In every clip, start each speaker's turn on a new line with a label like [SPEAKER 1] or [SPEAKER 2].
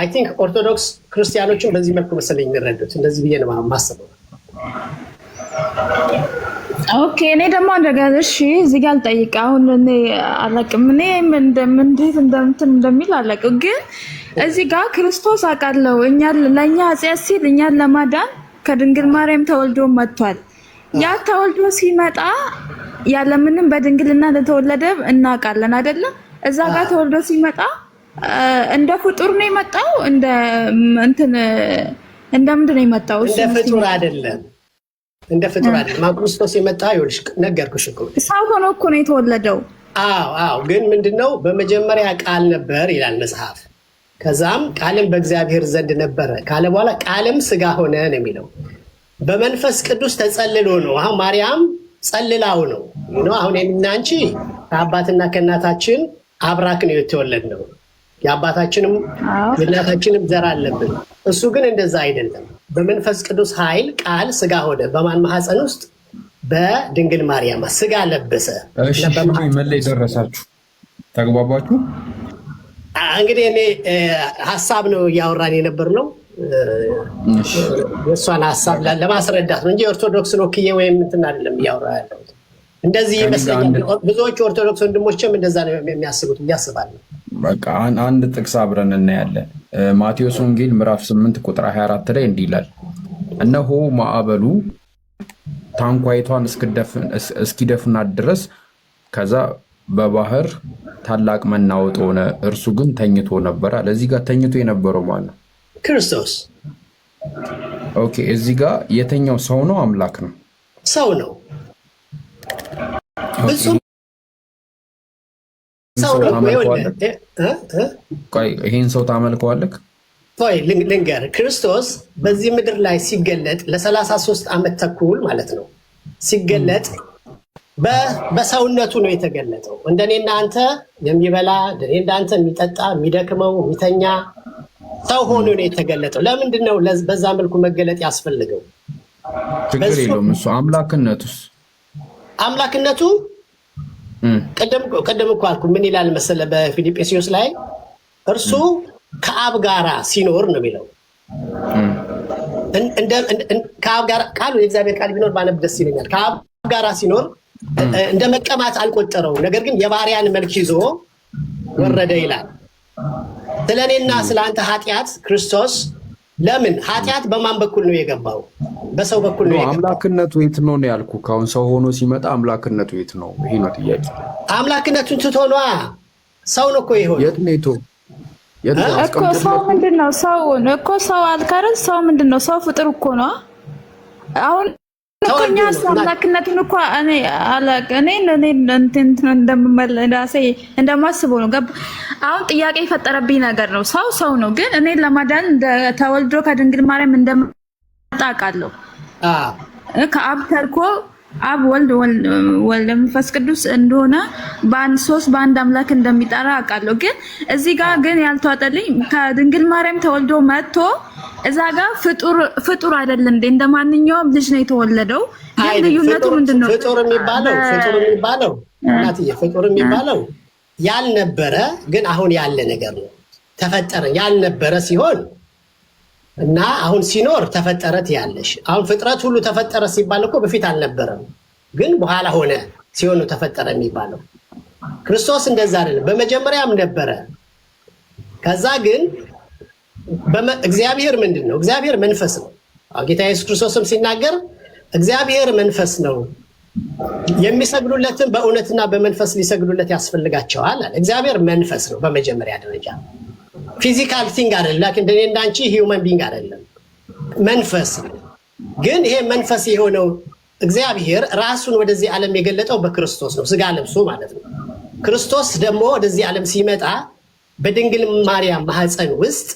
[SPEAKER 1] አይ ቲንክ ኦርቶዶክስ ክርስቲያኖችን በዚህ መልኩ መሰለኝ የሚረዱት እንደዚህ ብዬ ነው የማስበው።
[SPEAKER 2] ኦኬ እኔ ደግሞ እንደገና እሺ እዚህ ጋር ልጠይቅ። አሁን እኔ አላቅም እኔ እንዴት እንደሚል አላቅም፣ ግን እዚህ ጋር ክርስቶስ አውቃለሁ ለእኛ ኃጢአት ሲል እኛን ለማዳን ከድንግል ማርያም ተወልዶ መጥቷል። ያ ተወልዶ ሲመጣ ያለምንም በድንግልና እንደተወለደ እናውቃለን አይደለ? እዛ ጋር ተወልዶ ሲመጣ እንደ ፍጡር ነው የመጣው? እንደምንድን ነው የመጣው?
[SPEAKER 1] እንደ ፍጡር አይደለም። እንደ ፍጡር አይደለም። ክርስቶስ የመጣ ይኸውልሽ ነገርኩሽ እኮ
[SPEAKER 2] ሰው ሆኖ እኮ ነው የተወለደው።
[SPEAKER 1] አዎ ግን ምንድነው በመጀመሪያ ቃል ነበር ይላል መጽሐፍ። ከዛም ቃልም በእግዚአብሔር ዘንድ ነበረ ካለ በኋላ ቃልም ስጋ ሆነ ነው የሚለው። በመንፈስ ቅዱስ ተጸልሎ ነው። አሁን ማርያም ጸልላው ነው። አሁን እኔና አንቺ ከአባትና ከእናታችን አብራክ ነው የተወለድነው። የአባታችንም የእናታችንም ዘር አለብን። እሱ ግን እንደዛ አይደለም። በመንፈስ ቅዱስ ኃይል ቃል ስጋ ሆነ። በማን ማህፀን ውስጥ? በድንግል ማርያም ስጋ ለበሰ።
[SPEAKER 3] እሺ መለይ ደረሳችሁ? ተግባባችሁ?
[SPEAKER 1] እንግዲህ እኔ ሀሳብ ነው እያወራን የነበርነው። የእሷን ሀሳብ ለማስረዳት ነው እንጂ ኦርቶዶክስን ወክዬ ወይም እንትን አይደለም እያወራ ያለሁት። እንደዚህ ይመስለኛል። ብዙዎቹ ኦርቶዶክስ ወንድሞችም እንደዛ ነው የሚያስቡት እያስባለሁ።
[SPEAKER 3] በቃ አንድ ጥቅስ አብረን እናያለን። ማቴዎስ ወንጌል ምዕራፍ 8 ቁጥር 24 ላይ እንዲህ ይላል፣ እነሆ ማዕበሉ ታንኳይቷን እስኪደፍናት ድረስ ከዛ በባህር ታላቅ መናወጥ ሆነ፣ እርሱ ግን ተኝቶ ነበር። ለዚህ ጋር ተኝቶ የነበረው ማን ነው?
[SPEAKER 1] ክርስቶስ።
[SPEAKER 3] ኦኬ እዚህ ጋር የተኛው ሰው ነው አምላክ ነው?
[SPEAKER 1] ሰው ነው።
[SPEAKER 3] ይሄን ሰው ታመልከዋለህ?
[SPEAKER 1] ልንገር፣ ክርስቶስ በዚህ ምድር ላይ ሲገለጥ ለ33 ዓመት ተኩል ማለት ነው ሲገለጥ በሰውነቱ ነው የተገለጠው። እንደኔና አንተ የሚበላ እንደኔ እንዳንተ የሚጠጣ የሚደክመው የሚተኛ ሰው ሆኖ ነው የተገለጠው። ለምንድን ነው በዛ መልኩ መገለጥ ያስፈልገው?
[SPEAKER 3] ችግር የለውም። እሱ አምላክነቱ ቀደም እኮ አልኩ። ምን ይላል መሰለ በፊልጵስዩስ ላይ እርሱ ከአብ ጋራ ሲኖር ነው የሚለው። ከአብ ጋራ ቃሉ የእግዚአብሔር ቃል ቢኖር ባነብ ደስ ይለኛል። ከአብ ጋራ ሲኖር እንደ መቀማት አልቆጠረው፣ ነገር ግን የባሪያን መልክ ይዞ ወረደ ይላል። ስለኔና ስለአንተ ኃጢአት ክርስቶስ ለምን ኃጢአት በማን በኩል ነው የገባው? በሰው በኩል ነው የገባው። አምላክነቱ የት ነው ያልኩ? ካሁን ሰው ሆኖ ሲመጣ አምላክነቱ የት ነው? ይሄ ነው ጥያቄ።
[SPEAKER 1] አምላክነቱን ትቶ ነዋ ሰው ነው እኮ ይሆን።
[SPEAKER 3] የት ነው
[SPEAKER 2] እኮ ሰው ምንድነው? ሰው እኮ ሰው አልካረን ሰው ምንድነው? ሰው ፍጥር እኮ ነው። አሁን እኮኛ አምላክነቱን እኮ እኔ እንደምመለዳሴ እንደማስበው ነው። አሁን ጥያቄ የፈጠረብኝ ነገር ነው። ሰው ነው፣ ግን እኔ ለማዳን ተወልዶ ከድንግል ማርያም እንደመጣ አውቃለሁ። ከአብ ተርኮ አብ ወልድ መንፈስ ቅዱስ እንደሆነ በአንድ አምላክ እንደሚጠራ አውቃለሁ። ግን እዚህ ጋር ግን ያልተዋጠልኝ ከድንግል ማርያም ተወልዶ መጥቶ እዛ ጋር ፍጡር አይደለም እንዴ? እንደማንኛውም ልጅ ነው የተወለደው። ግን ልዩነቱ ምንድነው?
[SPEAKER 1] ፍጡር የሚባለው ያልነበረ ግን አሁን ያለ ነገር ነው። ተፈጠረ ያልነበረ ሲሆን እና አሁን ሲኖር ተፈጠረ ትያለሽ። አሁን ፍጥረት ሁሉ ተፈጠረ ሲባል እኮ በፊት አልነበረም፣ ግን በኋላ ሆነ ሲሆን ነው ተፈጠረ የሚባለው። ክርስቶስ እንደዛ አይደለም። በመጀመሪያም ነበረ። ከዛ ግን እግዚአብሔር ምንድን ነው? እግዚአብሔር መንፈስ ነው። ጌታ ኢየሱስ ክርስቶስም ሲናገር እግዚአብሔር መንፈስ ነው፣ የሚሰግዱለትን በእውነትና በመንፈስ ሊሰግዱለት ያስፈልጋቸዋል አለ። እግዚአብሔር መንፈስ ነው በመጀመሪያ ደረጃ። ፊዚካል ቲንግ አይደለም፣ እንደኔ እንዳንቺ ሂውመን ቢንግ አይደለም፣ መንፈስ ነው። ግን ይሄ መንፈስ የሆነው እግዚአብሔር ራሱን ወደዚህ ዓለም የገለጠው በክርስቶስ ነው፣ ስጋ ለብሶ ማለት ነው። ክርስቶስ ደግሞ ወደዚህ ዓለም ሲመጣ በድንግል ማርያም ማህፀን ውስጥ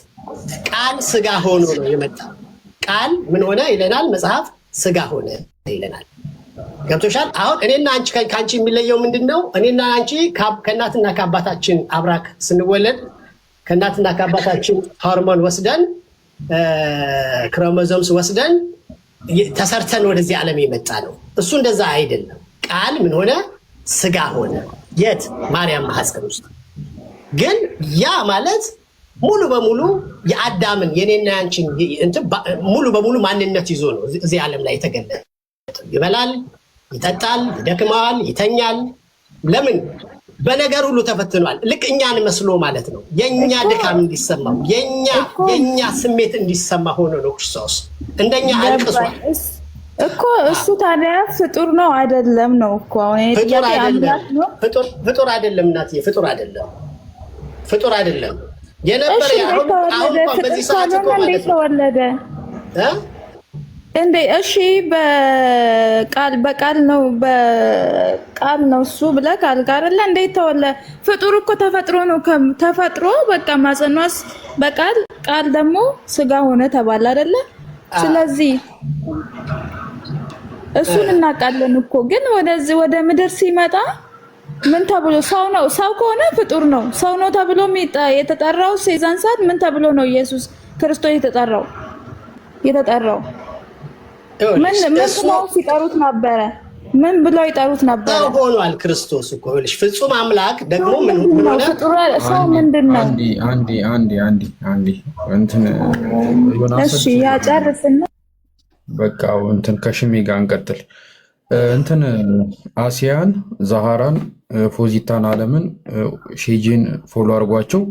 [SPEAKER 1] ቃል ስጋ ሆኖ ነው የመጣው። ቃል ምን ሆነ ይለናል መጽሐፍ? ስጋ ሆነ ይለናል። ገብቶሻል? አሁን እኔና አንቺ ከአንቺ የሚለየው ምንድነው? እኔና አንቺ ከእናትና ከአባታችን አብራክ ስንወለድ ከእናትና ከአባታችን ሆርሞን ወስደን ክሮሞዞምስ ወስደን ተሰርተን ወደዚህ ዓለም የመጣ ነው። እሱ እንደዛ አይደለም። ቃል ምን ሆነ? ስጋ ሆነ። የት? ማርያም ማህፀን ውስጥ። ግን ያ ማለት ሙሉ በሙሉ የአዳምን የኔና ያንቺን ሙሉ በሙሉ ማንነት ይዞ ነው እዚህ ዓለም ላይ የተገለጠ። ይበላል፣ ይጠጣል፣ ይደክመዋል፣ ይተኛል። ለምን? በነገር ሁሉ ተፈትኗል። ልክ እኛን መስሎ ማለት ነው። የኛ ድካም እንዲሰማው የኛ ስሜት እንዲሰማ ሆኖ ነው ክርስቶስ እንደኛ አልቅሷል
[SPEAKER 2] እኮ። እሱ ታዲያ ፍጡር ነው አይደለም? ነው እኮ
[SPEAKER 1] ፍጡር አይደለም እናትዬ፣ ፍጡር አይደለም የነበረ አሁን በዚህ ሰዓት እኮ ማለት ነው
[SPEAKER 2] ተወለደ እንዴ? እሺ በቃል ነው እሱ ብለህ ካልክ አይደለ? እንዴት ተወለደ? ፍጡር እኮ ተፈጥሮ ነው። ተፈጥሮ በቃ ማጸኗስ በቃል ቃል ደግሞ ስጋ ሆነ ተባለ አይደለ? ስለዚህ እሱን እናውቃለን እኮ። ግን ወደ ምድር ሲመጣ ምን ተብሎ ሰው ነው? ሰው ከሆነ ፍጡር ነው። ሰው ነው ተብሎ የተጠራው የዛን ሰዓት ምን ተብሎ ነው ኢየሱስ ክርስቶስ የተጠራው? ምን ብለው ሲጠሩት ነበረ? ምን ብለው ይጠሩት ነበረ?
[SPEAKER 1] ሰው ሆኗል ክርስቶስ እኮ ልጅ ፍጹም አምላክ ደግሞ ምን ሆነ?
[SPEAKER 2] ሰው ምንድነው?
[SPEAKER 4] አንዲ እንትን ዮናስ
[SPEAKER 2] እሺ ያጨርስና
[SPEAKER 4] በቃ እንትን ከሽሜ ጋር እንቀጥል። እንትን አሲያን፣ ዛሃራን፣ ፎዚታን፣ አለምን፣ ሼጂን ፎሎ አድርጓቸው።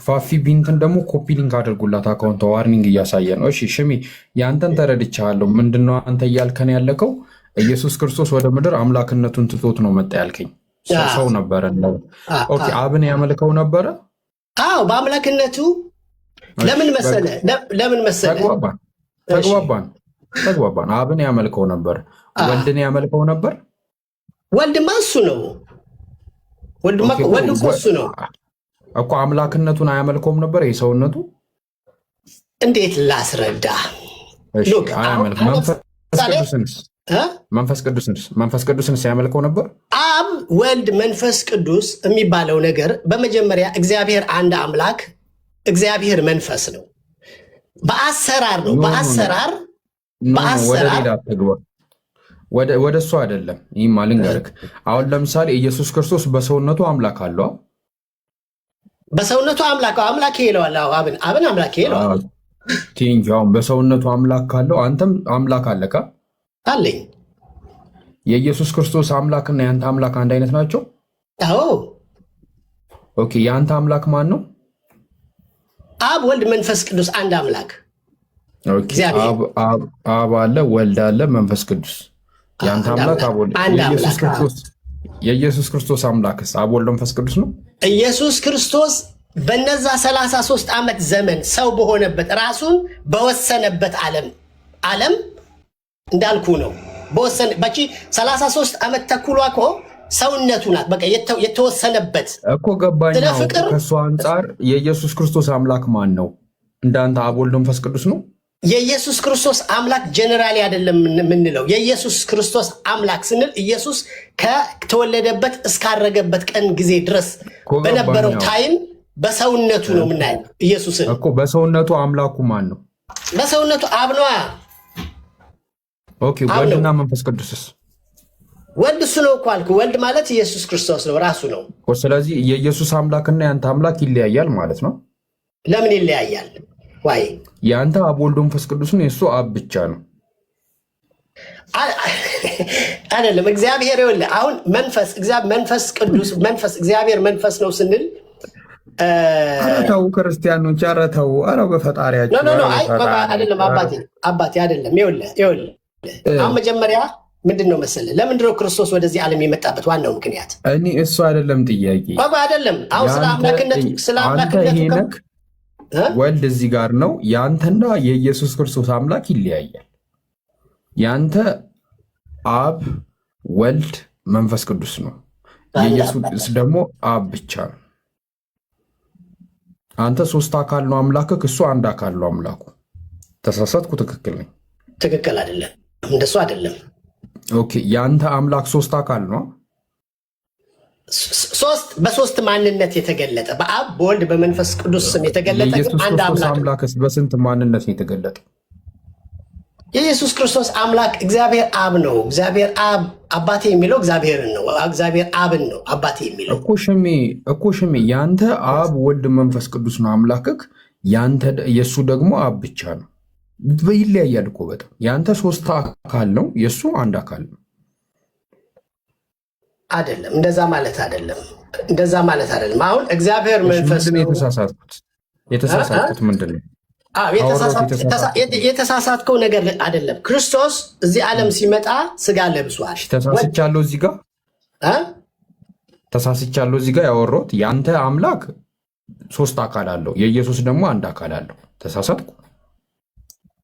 [SPEAKER 4] ፋፊ ቢንትን ደግሞ ኮፒ ሊንክ አድርጉላት። አካውንቷ ዋርኒንግ እያሳየ ነው። እሺ ሽሜ ያንተን ተረድቻለሁ። ምንድነው አንተ እያልከን ያለከው? ኢየሱስ ክርስቶስ ወደ ምድር አምላክነቱን ትቶት ነው መጣ ያልከኝ። ሰው ነበረ። ኦኬ አብን ያመልከው ነበረ።
[SPEAKER 1] አዎ በአምላክነቱ ለምን መሰለ
[SPEAKER 4] ተግባባን። አብን ያመልከው ነበር። ወልድን ያመልከው ነበር።
[SPEAKER 1] ወልድማ እሱ ነው። ወልድ እኮ እሱ ነው
[SPEAKER 4] እኮ። አምላክነቱን አያመልከውም ነበር። የሰውነቱ እንዴት
[SPEAKER 1] ላስረዳ?
[SPEAKER 4] መንፈስ ቅዱስንስ ያመልከው ነበር።
[SPEAKER 1] አብ፣ ወልድ፣ መንፈስ ቅዱስ የሚባለው ነገር በመጀመሪያ እግዚአብሔር አንድ አምላክ፣ እግዚአብሔር መንፈስ ነው። በአሰራር ነው። በአሰራር
[SPEAKER 4] ወደ እሱ አይደለም። ይህም ልንገርህ። አሁን ለምሳሌ ኢየሱስ ክርስቶስ በሰውነቱ አምላክ አለው።
[SPEAKER 1] በሰውነቱ አምላክ ይለዋል። አብን አምላክ ይለዋል።
[SPEAKER 4] አሁን በሰውነቱ አምላክ ካለው አንተም አምላክ አለካ
[SPEAKER 1] አለኝ።
[SPEAKER 4] የኢየሱስ ክርስቶስ አምላክና የአንተ አምላክ አንድ አይነት ናቸው?
[SPEAKER 1] አዎ።
[SPEAKER 4] ኦኬ የአንተ አምላክ ማን ነው?
[SPEAKER 1] አብ፣ ወልድ፣ መንፈስ ቅዱስ አንድ አምላክ።
[SPEAKER 4] አብ አለ፣ ወልድ አለ፣ መንፈስ ቅዱስ። የአንተ አምላክ አብ፣ ወልድ። የኢየሱስ ክርስቶስ አምላክስ አብ፣ ወልድ፣ መንፈስ ቅዱስ ነው?
[SPEAKER 1] ኢየሱስ ክርስቶስ በነዛ 33 ዓመት ዘመን ሰው በሆነበት ራሱን በወሰነበት ዓለም እንዳልኩ ነው። በቺ 33 ዓመት ተኩሏ እኮ ሰውነቱ ናት። በቃ የተወሰነበት
[SPEAKER 4] እኮ ገባኝ። ከእሱ አንጻር የኢየሱስ ክርስቶስ አምላክ ማን ነው? እንዳንተ አብ፣ ወልድ፣ መንፈስ ቅዱስ ነው?
[SPEAKER 1] የኢየሱስ ክርስቶስ አምላክ ጀነራሊ አይደለም የምንለው። የኢየሱስ ክርስቶስ አምላክ ስንል ኢየሱስ ከተወለደበት እስካረገበት ቀን ጊዜ ድረስ በነበረው ታይም በሰውነቱ ነው የምናየው ኢየሱስን
[SPEAKER 4] እኮ። በሰውነቱ አምላኩ ማን ነው?
[SPEAKER 1] በሰውነቱ አብ ነዋ።
[SPEAKER 4] ኦኬ ወልድና መንፈስ ቅዱስስ?
[SPEAKER 1] ወልድ እሱ ነው እኮ አልኩ። ወልድ ማለት ኢየሱስ ክርስቶስ ነው፣ ራሱ ነው።
[SPEAKER 4] ስለዚህ የኢየሱስ አምላክና የአንተ አምላክ ይለያያል ማለት ነው።
[SPEAKER 1] ለምን ይለያያል? ዋይ
[SPEAKER 4] የአንተ አብ፣ ወልድ፣ መንፈስ ቅዱስ ነው፣ የእሱ አብ ብቻ ነው
[SPEAKER 1] አይደለም። እግዚአብሔር ይኸውልህ፣ አሁን መንፈስ ቅዱስ እግዚአብሔር መንፈስ ነው ስንል
[SPEAKER 4] ኧረ ተው ክርስቲያኖች፣ ኧረ ተው፣ ኧረ በፈጣሪያቸው
[SPEAKER 1] አይደለም። አባቴ አይደለም። ይኸውልህ አሁን መጀመሪያ ምንድን ነው መሰለህ፣ ለምንድን ነው ክርስቶስ ወደዚህ ዓለም የመጣበት ዋናው ምክንያት?
[SPEAKER 4] እኔ እሱ አይደለም ጥያቄ
[SPEAKER 1] አይደለም። አሁን ስለ አምላክነቱ
[SPEAKER 4] ወልድ እዚህ ጋር ነው። የአንተና የኢየሱስ ክርስቶስ አምላክ ይለያያል። የአንተ አብ፣ ወልድ፣ መንፈስ ቅዱስ ነው። የኢየሱስ ደግሞ አብ ብቻ ነው። አንተ ሶስት አካል ነው አምላክህ፣ እሱ አንድ አካል ነው አምላኩ። ተሳሳትኩ? ትክክል ነኝ?
[SPEAKER 1] ትክክል አይደለም። እንደሱ አይደለም።
[SPEAKER 4] ኦኬ የአንተ አምላክ ሶስት አካል ነው።
[SPEAKER 1] በሶስት ማንነት የተገለጠ በአብ በወልድ በመንፈስ ቅዱስ ስም የተገለጠ አንድ
[SPEAKER 4] አምላክስ በስንት ማንነት ነው የተገለጠ?
[SPEAKER 3] የኢየሱስ ክርስቶስ አምላክ እግዚአብሔር አብ ነው። እግዚአብሔር አብ አባቴ የሚለው እግዚአብሔርን ነው። እግዚአብሔር አብን ነው አባቴ የሚለው
[SPEAKER 4] እኮ ሽሜ ያንተ አብ ወልድ መንፈስ ቅዱስ ነው አምላክክ። ያንተ የእሱ ደግሞ አብ ብቻ ነው። ይለያያል እኮ በጣም። ያንተ 3 አካል ነው፣ የእሱ አንድ አካል ነው።
[SPEAKER 3] አይደለም፣ እንደዛ ማለት አይደለም። እንደዛ ማለት አይደለም። አሁን እግዚአብሔር መንፈስ ነው።
[SPEAKER 4] የተሳሳትኩት ምንድን ነው?
[SPEAKER 3] የተሳሳትከው ነገር አይደለም። ክርስቶስ እዚህ ዓለም ሲመጣ ስጋ ለብሷል።
[SPEAKER 4] ተሳስቻለሁ እዚህ ጋር ያወራሁት ያንተ አምላክ 3 አካል አለው፣ የኢየሱስ ደግሞ አንድ አካል አለው። ተሳሳትኩ?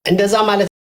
[SPEAKER 3] እንደዛ ማለት